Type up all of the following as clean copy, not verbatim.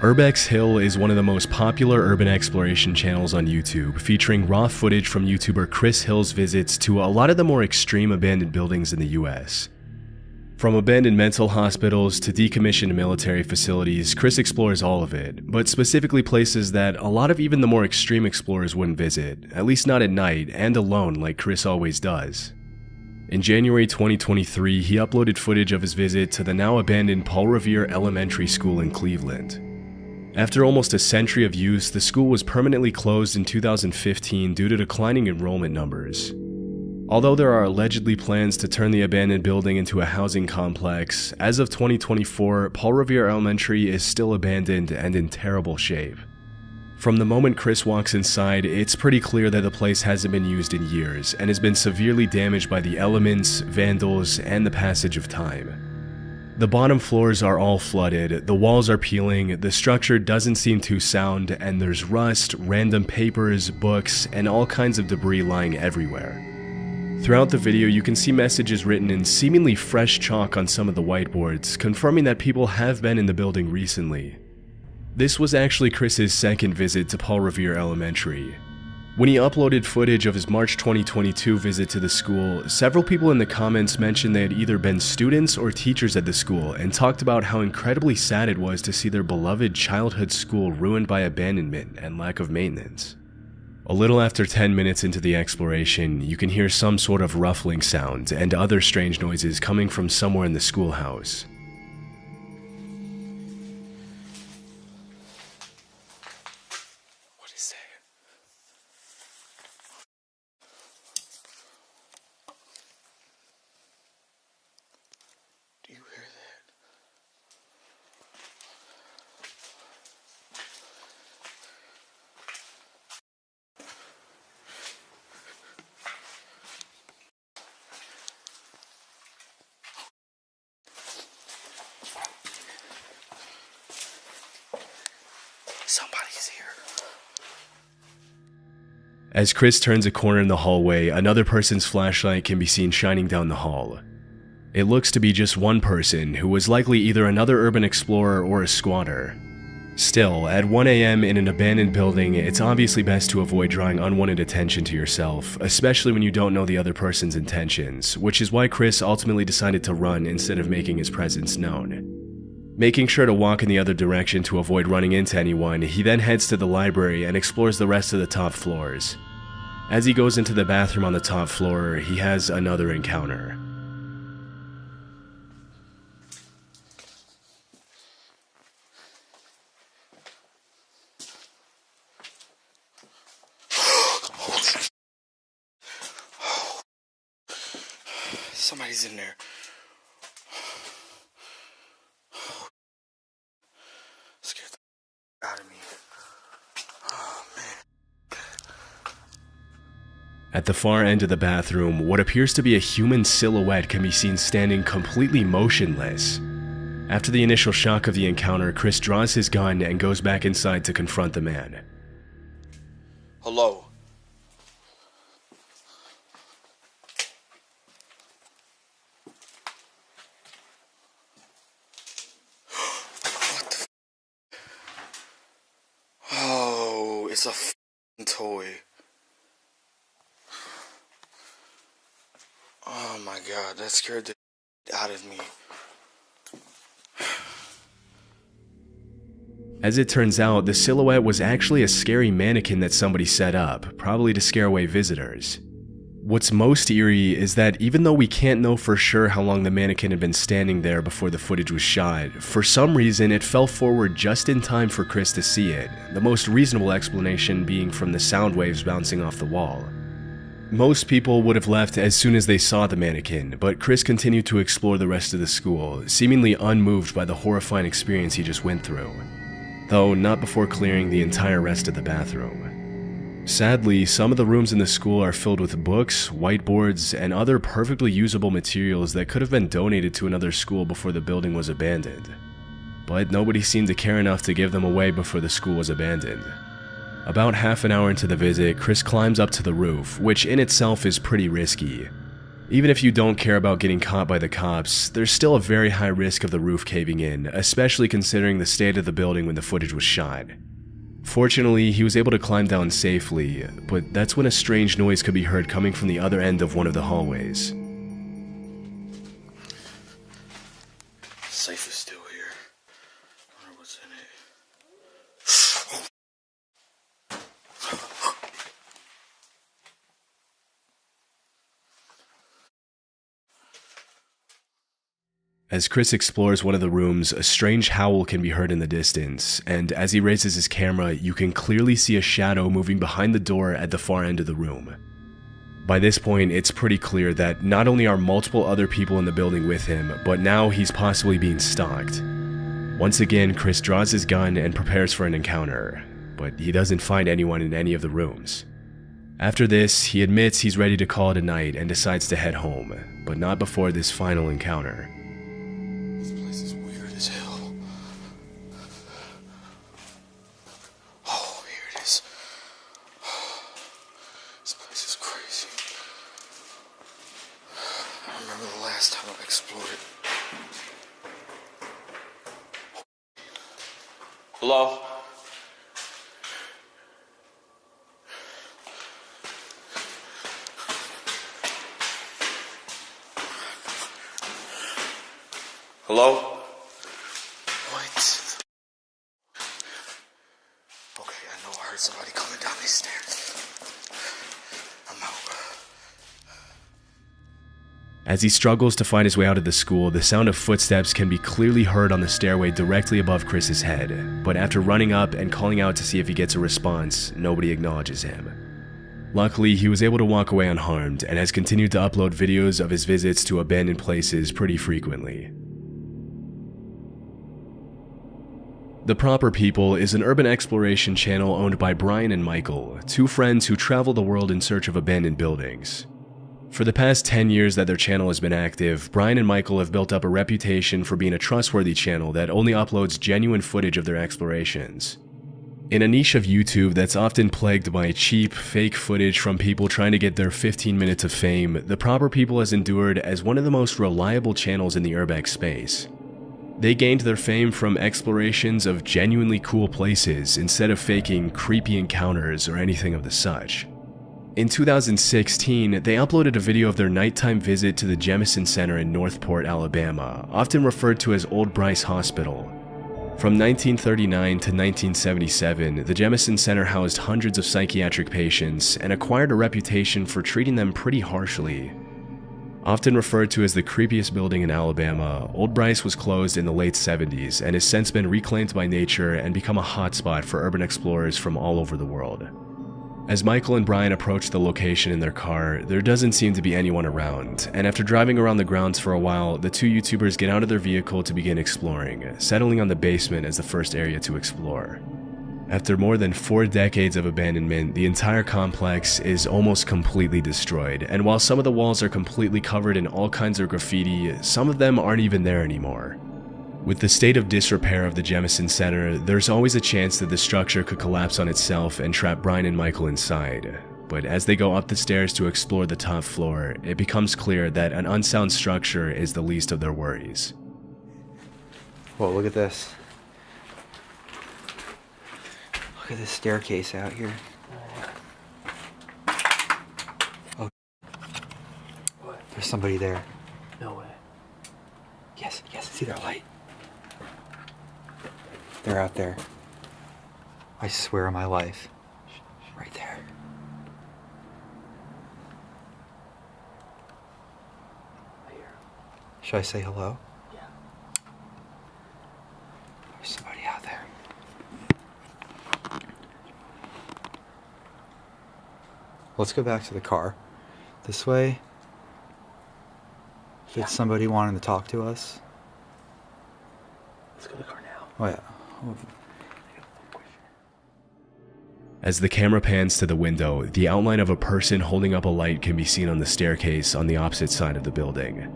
Urbex Hill is one of the most popular urban exploration channels on YouTube, featuring raw footage from YouTuber Chris Hill's visits to a lot of the more extreme abandoned buildings in the US. From abandoned mental hospitals to decommissioned military facilities, Chris explores all of it, but specifically places that a lot of even the more extreme explorers wouldn't visit, at least not at night and alone like Chris always does. In January 2023, he uploaded footage of his visit to the now abandoned Paul Revere Elementary School in Cleveland. After almost a century of use, the school was permanently closed in 2015 due to declining enrollment numbers. Although there are allegedly plans to turn the abandoned building into a housing complex, as of 2024, Paul Revere Elementary is still abandoned and in terrible shape. From the moment Chris walks inside, it's pretty clear that the place hasn't been used in years and has been severely damaged by the elements, vandals, and the passage of time. The bottom floors are all flooded, the walls are peeling, the structure doesn't seem too sound, and there's rust, random papers, books, and all kinds of debris lying everywhere. Throughout the video, you can see messages written in seemingly fresh chalk on some of the whiteboards, confirming that people have been in the building recently. This was actually Chris's second visit to Paul Revere Elementary. When he uploaded footage of his March 2022 visit to the school, several people in the comments mentioned they had either been students or teachers at the school and talked about how incredibly sad it was to see their beloved childhood school ruined by abandonment and lack of maintenance. A little after 10 minutes into the exploration, you can hear some sort of ruffling sound and other strange noises coming from somewhere in the schoolhouse. What is that? Do you hear that? Somebody's here. As Chris turns a corner in the hallway, another person's flashlight can be seen shining down the hall. It looks to be just one person, who was likely either another urban explorer or a squatter. Still, at 1 AM in an abandoned building, it's obviously best to avoid drawing unwanted attention to yourself, especially when you don't know the other person's intentions, which is why Chris ultimately decided to run instead of making his presence known. Making sure to walk in the other direction to avoid running into anyone, he then heads to the library and explores the rest of the top floors. As he goes into the bathroom on the top floor, he has another encounter. Somebody's in there. Scared the out of me. Oh, man. At the far end of the bathroom, what appears to be a human silhouette can be seen standing completely motionless. After the initial shock of the encounter, Chris draws his gun and goes back inside to confront the man. Hello. What the Oh, it's a f***ing toy. Oh my god, that scared the out of me. As it turns out, the silhouette was actually a scary mannequin that somebody set up, probably to scare away visitors. What's most eerie is that even though we can't know for sure how long the mannequin had been standing there before the footage was shot, for some reason it fell forward just in time for Chris to see it, the most reasonable explanation being from the sound waves bouncing off the wall. Most people would have left as soon as they saw the mannequin, but Chris continued to explore the rest of the school, seemingly unmoved by the horrifying experience he just went through. Though not before clearing the entire rest of the bathroom. Sadly, some of the rooms in the school are filled with books, whiteboards, and other perfectly usable materials that could have been donated to another school before the building was abandoned. But nobody seemed to care enough to give them away before the school was abandoned. About half an hour into the visit, Chris climbs up to the roof, which in itself is pretty risky. Even if you don't care about getting caught by the cops, there's still a very high risk of the roof caving in, especially considering the state of the building when the footage was shot. Fortunately, he was able to climb down safely, but that's when a strange noise could be heard coming from the other end of one of the hallways. Safe is still here. I wonder what's in it. As Chris explores one of the rooms, a strange howl can be heard in the distance, and as he raises his camera, you can clearly see a shadow moving behind the door at the far end of the room. By this point, it's pretty clear that not only are multiple other people in the building with him, but now he's possibly being stalked. Once again, Chris draws his gun and prepares for an encounter, but he doesn't find anyone in any of the rooms. After this, he admits he's ready to call it a night and decides to head home, but not before this final encounter. This place is weird as hell. Oh, here it is. This place is crazy. I remember the last time I explored it. Hello? Hello? What? Okay, I know I heard somebody coming down these stairs. I'm out. As he struggles to find his way out of the school, the sound of footsteps can be clearly heard on the stairway directly above Chris's head, but after running up and calling out to see if he gets a response, nobody acknowledges him. Luckily, he was able to walk away unharmed and has continued to upload videos of his visits to abandoned places pretty frequently. The Proper People is an urban exploration channel owned by Brian and Michael, two friends who travel the world in search of abandoned buildings. For the past 10 years that their channel has been active, Brian and Michael have built up a reputation for being a trustworthy channel that only uploads genuine footage of their explorations. In a niche of YouTube that's often plagued by cheap, fake footage from people trying to get their 15 minutes of fame, The Proper People has endured as one of the most reliable channels in the urbex space. They gained their fame from explorations of genuinely cool places instead of faking creepy encounters or anything of the such. In 2016, they uploaded a video of their nighttime visit to the Jemison Center in Northport, Alabama, often referred to as Old Bryce Hospital. From 1939 to 1977, the Jemison Center housed hundreds of psychiatric patients and acquired a reputation for treating them pretty harshly. Often referred to as the creepiest building in Alabama, Old Bryce was closed in the late 70s and has since been reclaimed by nature and become a hotspot for urban explorers from all over the world. As Michael and Brian approach the location in their car, there doesn't seem to be anyone around, and after driving around the grounds for a while, the two YouTubers get out of their vehicle to begin exploring, settling on the basement as the first area to explore. After more than 4 decades of abandonment, the entire complex is almost completely destroyed, and while some of the walls are completely covered in all kinds of graffiti, some of them aren't even there anymore. With the state of disrepair of the Jemison Center, there's always a chance that the structure could collapse on itself and trap Brian and Michael inside. But as they go up the stairs to explore the top floor, it becomes clear that an unsound structure is the least of their worries. Whoa, look at this. Look at this staircase out here. Oh, What? there's somebody there. No way. Yes, I see their light. They're out there. I swear on my life. Right there. I hear him. Should I say hello? Yeah. There's somebody out there. Let's go back to the car. This way. If it's somebody wanting to talk to us. Let's go to the car now. Oh yeah. As the camera pans to the window, the outline of a person holding up a light can be seen on the staircase on the opposite side of the building.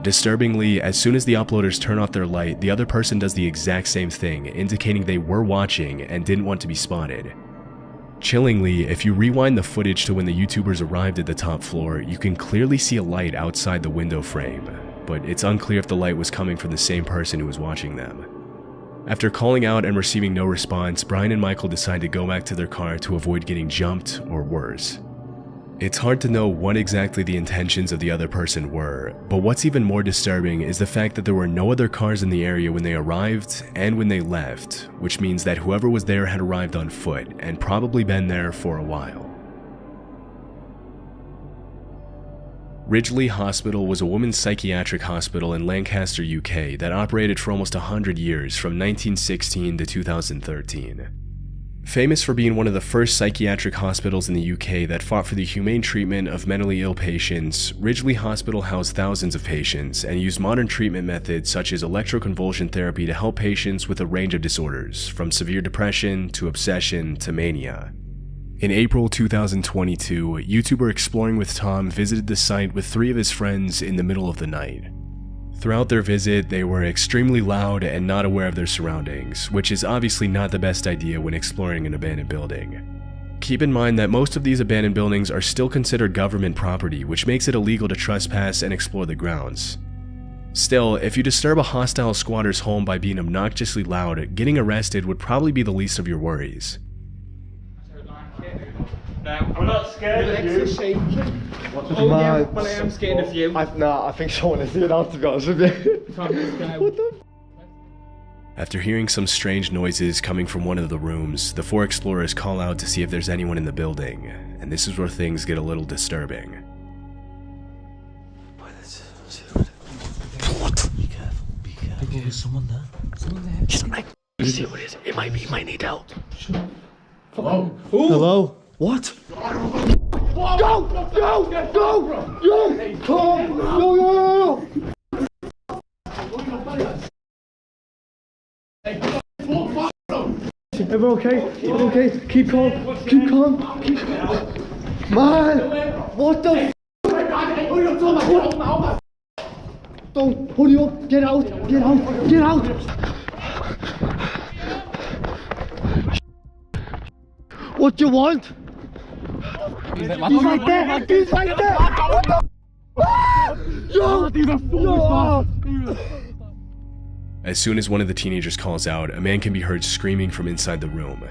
Disturbingly, as soon as the uploaders turn off their light, the other person does the exact same thing, indicating they were watching and didn't want to be spotted. Chillingly, if you rewind the footage to when the YouTubers arrived at the top floor, you can clearly see a light outside the window frame, but it's unclear if the light was coming from the same person who was watching them. After calling out and receiving no response, Brian and Michael decide to go back to their car to avoid getting jumped or worse. It's hard to know what exactly the intentions of the other person were, but what's even more disturbing is the fact that there were no other cars in the area when they arrived and when they left, which means that whoever was there had arrived on foot and probably been there for a while. Ridgely Hospital was a women's psychiatric hospital in Lancaster, UK that operated for almost 100 years from 1916 to 2013. Famous for being one of the first psychiatric hospitals in the UK that fought for the humane treatment of mentally ill patients, Ridgely Hospital housed thousands of patients and used modern treatment methods such as electroconvulsion therapy to help patients with a range of disorders, from severe depression to obsession to mania. In April 2022, YouTuber Exploring with Tom visited the site with 3 of his friends in the middle of the night. Throughout their visit, they were extremely loud and not aware of their surroundings, which is obviously not the best idea when exploring an abandoned building. Keep in mind that most of these abandoned buildings are still considered government property, which makes it illegal to trespass and explore the grounds. Still, if you disturb a hostile squatter's home by being obnoxiously loud, getting arrested would probably be the least of your worries. No, I'm not scared of you. Oh yeah, well I am scared of you. I think someone is here now, to be honest with you. Tom, let's go. After hearing some strange noises coming from one of the rooms, the 4 explorers call out to see if there's anyone in the building, and this is where things get a little disturbing. Be careful. There's someone there. Just make. See what it is. It might be. He might need help. Hello? Hello? What? Go! Go! Go! Yo! Come! Yo! Everyone okay? Everyone okay? Keep calm. Keep calm. Keep calm. Man! What the f***? Don't hurry up. Get out. Get out. Get out. What do you want? He's right there! He's right there! Yo! As soon as one of the teenagers calls out, a man can be heard screaming from inside the room.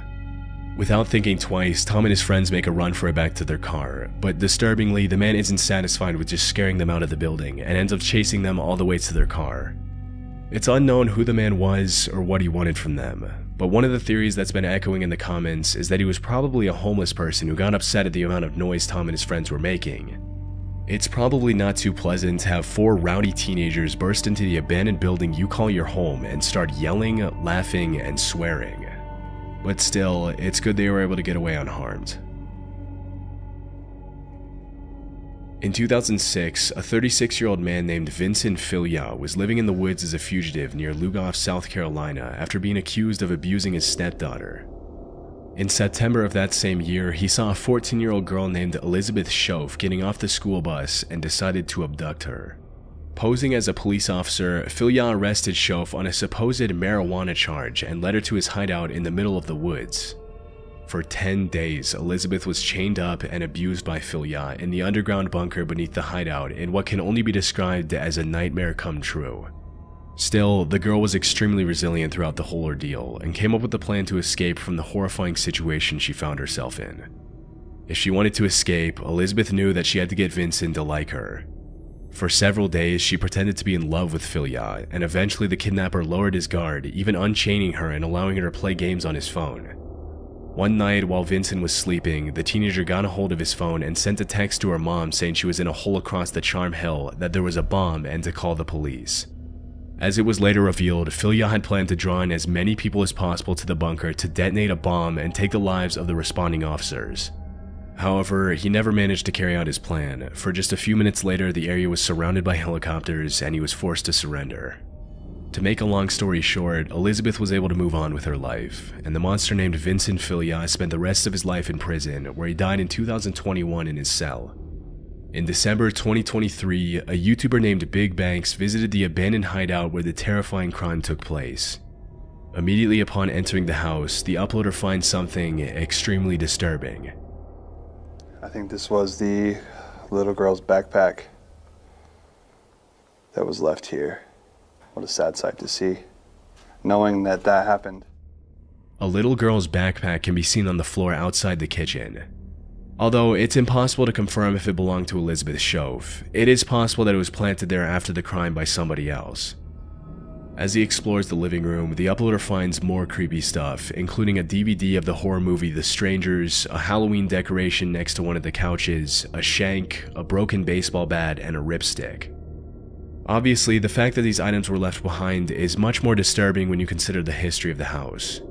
Without thinking twice, Tom and his friends make a run for it back to their car, but disturbingly, the man isn't satisfied with just scaring them out of the building and ends up chasing them all the way to their car. It's unknown who the man was or what he wanted from them, but one of the theories that's been echoing in the comments is that he was probably a homeless person who got upset at the amount of noise Tom and his friends were making. It's probably not too pleasant to have 4 rowdy teenagers burst into the abandoned building you call your home and start yelling, laughing, and swearing. But still, it's good they were able to get away unharmed. In 2006, a 36-year-old man named Vincent Filya was living in the woods as a fugitive near Lugoff, South Carolina after being accused of abusing his stepdaughter. In September of that same year, he saw a 14-year-old girl named Elizabeth Schoaf getting off the school bus and decided to abduct her. Posing as a police officer, Filya arrested Schoaf on a supposed marijuana charge and led her to his hideout in the middle of the woods. For 10 days, Elizabeth was chained up and abused by Filya in the underground bunker beneath the hideout in what can only be described as a nightmare come true. Still, the girl was extremely resilient throughout the whole ordeal and came up with a plan to escape from the horrifying situation she found herself in. If she wanted to escape, Elizabeth knew that she had to get Vincent to like her. For several days, she pretended to be in love with Filya, and eventually the kidnapper lowered his guard, even unchaining her and allowing her to play games on his phone. One night, while Vincent was sleeping, the teenager got a hold of his phone and sent a text to her mom saying she was in a hole across the Charm Hill, that there was a bomb, and to call the police. As it was later revealed, Filya had planned to draw in as many people as possible to the bunker to detonate a bomb and take the lives of the responding officers. However, he never managed to carry out his plan, for just a few minutes later the area was surrounded by helicopters and he was forced to surrender. To make a long story short, Elizabeth was able to move on with her life, and the monster named Vincent Filya spent the rest of his life in prison, where he died in 2021 in his cell. In December 2023, a YouTuber named Big Banks visited the abandoned hideout where the terrifying crime took place. Immediately upon entering the house, the uploader finds something extremely disturbing. I think this was the little girl's backpack that was left here. What a sad sight to see, knowing that that happened. A little girl's backpack can be seen on the floor outside the kitchen. Although it's impossible to confirm if it belonged to Elizabeth Shove, it is possible that it was planted there after the crime by somebody else. As he explores the living room, the uploader finds more creepy stuff, including a DVD of the horror movie The Strangers, a Halloween decoration next to one of the couches, a shank, a broken baseball bat, and a ripstick. Obviously, the fact that these items were left behind is much more disturbing when you consider the history of the house.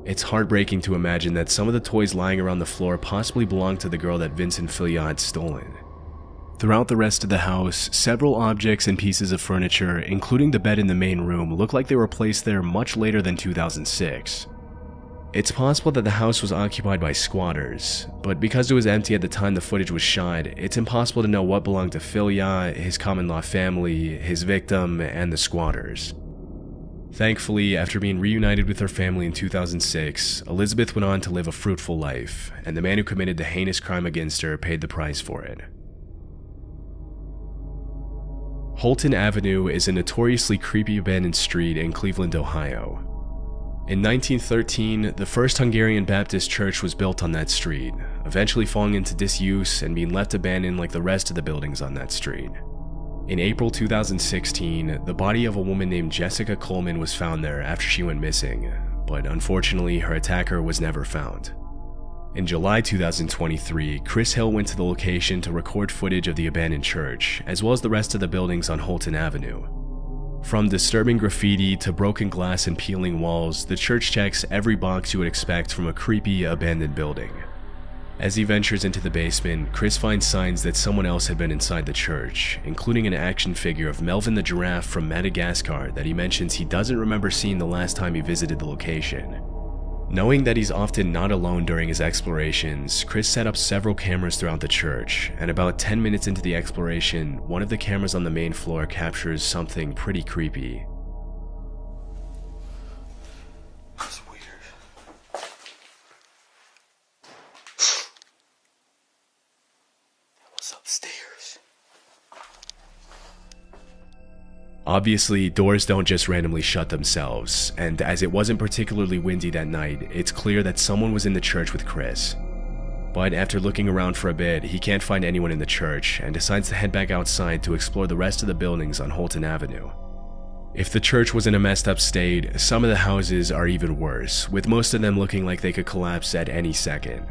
It's heartbreaking to imagine that some of the toys lying around the floor possibly belonged to the girl that Vincent Filiat had stolen. Throughout the rest of the house, several objects and pieces of furniture, including the bed in the main room, look like they were placed there much later than 2006. It's possible that the house was occupied by squatters, but because it was empty at the time the footage was shot, it's impossible to know what belonged to Filiat, his common-law family, his victim, and the squatters. Thankfully, after being reunited with her family in 2006, Elizabeth went on to live a fruitful life, and the man who committed the heinous crime against her paid the price for it. Holton Avenue is a notoriously creepy abandoned street in Cleveland, Ohio. In 1913, the first Hungarian Baptist church was built on that street, eventually falling into disuse and being left abandoned like the rest of the buildings on that street. In April 2016, the body of a woman named Jessica Coleman was found there after she went missing, but unfortunately her attacker was never found. In July 2023, Chris Hill went to the location to record footage of the abandoned church, as well as the rest of the buildings on Holton Avenue. From disturbing graffiti to broken glass and peeling walls, the church checks every box you would expect from a creepy, abandoned building. As he ventures into the basement, Chris finds signs that someone else had been inside the church, including an action figure of Melvin the giraffe from Madagascar that he mentions he doesn't remember seeing the last time he visited the location. Knowing that he's often not alone during his explorations, Chris set up several cameras throughout the church, and about 10 minutes into the exploration, one of the cameras on the main floor captures something pretty creepy. That's weird. That was upstairs. Obviously, doors don't just randomly shut themselves, and as it wasn't particularly windy that night, it's clear that someone was in the church with Chris. But after looking around for a bit, he can't find anyone in the church and decides to head back outside to explore the rest of the buildings on Holton Avenue. If the church was in a messed up state, some of the houses are even worse, with most of them looking like they could collapse at any second.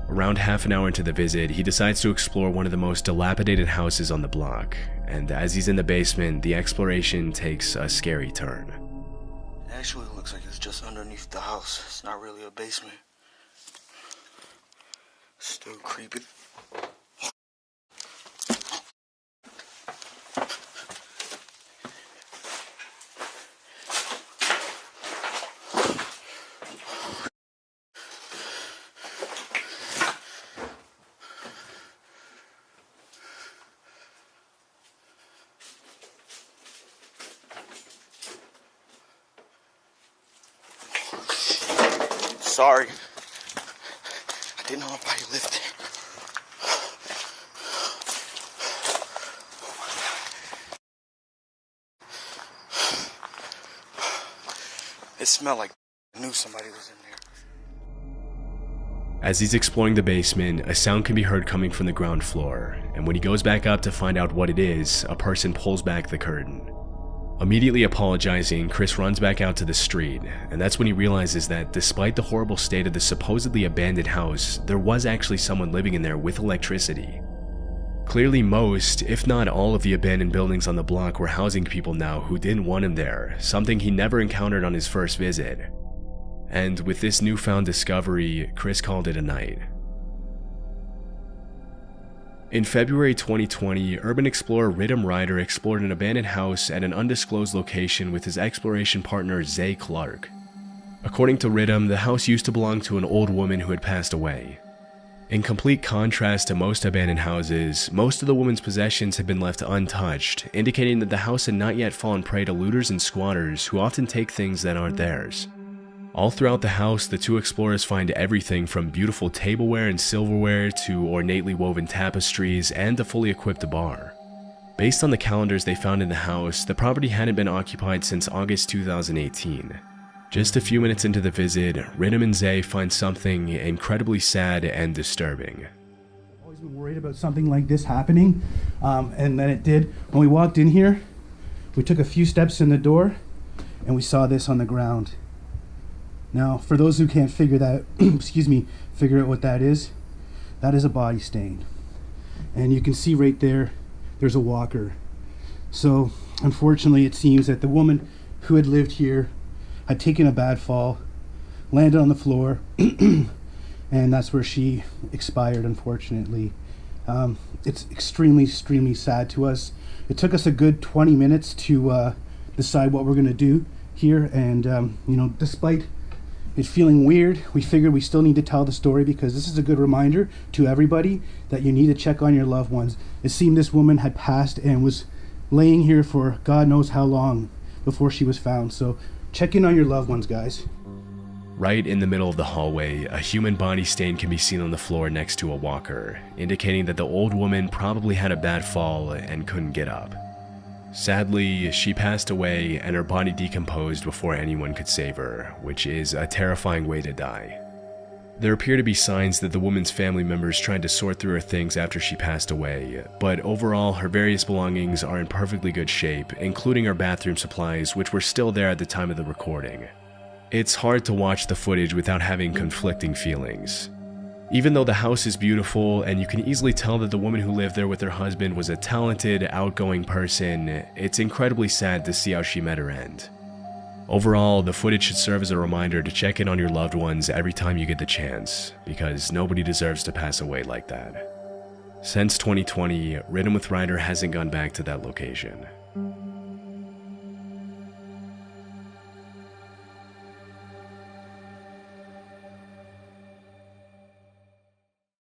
Around half an hour into the visit, he decides to explore one of the most dilapidated houses on the block, and as he's in the basement, the exploration takes a scary turn. It actually looks like it's just underneath the house. It's not really a basement. Still creepy. Sorry. I didn't know nobody lived there. It smelled like I knew somebody was in there. As he's exploring the basement, a sound can be heard coming from the ground floor, and when he goes back up to find out what it is, a person pulls back the curtain. Immediately apologizing, Chris runs back out to the street, and that's when he realizes that despite the horrible state of the supposedly abandoned house, there was actually someone living in there with electricity. Clearly most, if not all of the abandoned buildings on the block were housing people now who didn't want him there, something he never encountered on his first visit. And with this newfound discovery, Chris called it a night. In February 2020, urban explorer Ridham Ryder explored an abandoned house at an undisclosed location with his exploration partner Zay Clark. According to Ridham, the house used to belong to an old woman who had passed away. In complete contrast to most abandoned houses, most of the woman's possessions had been left untouched, indicating that the house had not yet fallen prey to looters and squatters who often take things that aren't theirs. All throughout the house, the two explorers find everything from beautiful tableware and silverware to ornately woven tapestries and a fully equipped bar. Based on the calendars they found in the house, the property hadn't been occupied since August 2018. Just a few minutes into the visit, Ridham and Zay find something incredibly sad and disturbing. I've always been worried about something like this happening, and then it did. When we walked in here, we took a few steps in the door, and we saw this on the ground. Now, for those who can't figure that, figure out what that is a body stain. And you can see right there, there's a walker. So, unfortunately, it seems that the woman who had lived here had taken a bad fall, landed on the floor, and that's where she expired, unfortunately. It's extremely sad to us. It took us a good 20 minutes to decide what we're gonna do here, and you know, despite it feeling weird, we figured we still need to tell the story because this is a good reminder to everybody that you need to check on your loved ones. It seemed this woman had passed and was laying here for God knows how long before she was found. So check in on your loved ones, guys. Right in the middle of the hallway, a human body stain can be seen on the floor next to a walker, indicating that the old woman probably had a bad fall and couldn't get up. Sadly, she passed away and her body decomposed before anyone could save her, which is a terrifying way to die. There appear to be signs that the woman's family members tried to sort through her things after she passed away, but overall her various belongings are in perfectly good shape, including her bathroom supplies, which were still there at the time of the recording. It's hard to watch the footage without having conflicting feelings. Even though the house is beautiful and you can easily tell that the woman who lived there with her husband was a talented, outgoing person, it's incredibly sad to see how she met her end. Overall, the footage should serve as a reminder to check in on your loved ones every time you get the chance, because nobody deserves to pass away like that. Since 2020, Ridham with Ryder hasn't gone back to that location.